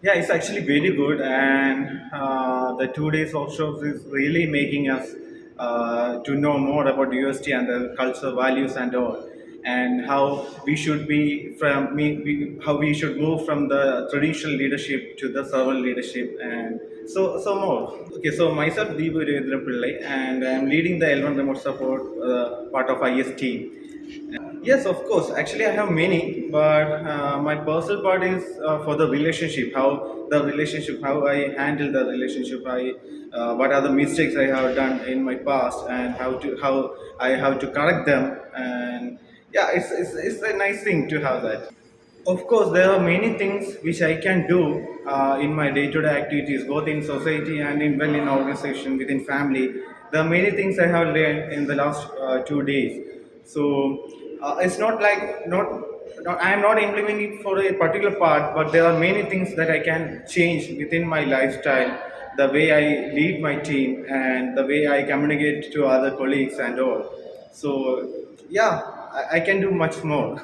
Yeah, it's actually very good, and the 2 days workshops is really making us to know more about UST and the cultural values and all, and how we should be how we should move from the traditional leadership to the servant leadership, and so more. Okay, so myself Deepu Ravindran, and I'm leading the L1 remote support part of IST. Yes, of course. Actually, I have many, but my personal part is for the relationship. How I handle the relationship. What are the mistakes I have done in my past, and how I have to correct them. And yeah, it's a nice thing to have that. Of course, there are many things which I can do in my day-to-day activities, both in society and in organization, within family. There are many things I have learned in the last 2 days. So it's not like not I am not implementing it for a particular part, but there are many things that I can change within my lifestyle, the way I lead my team, and the way I communicate to other colleagues and all. So yeah, I can do much more.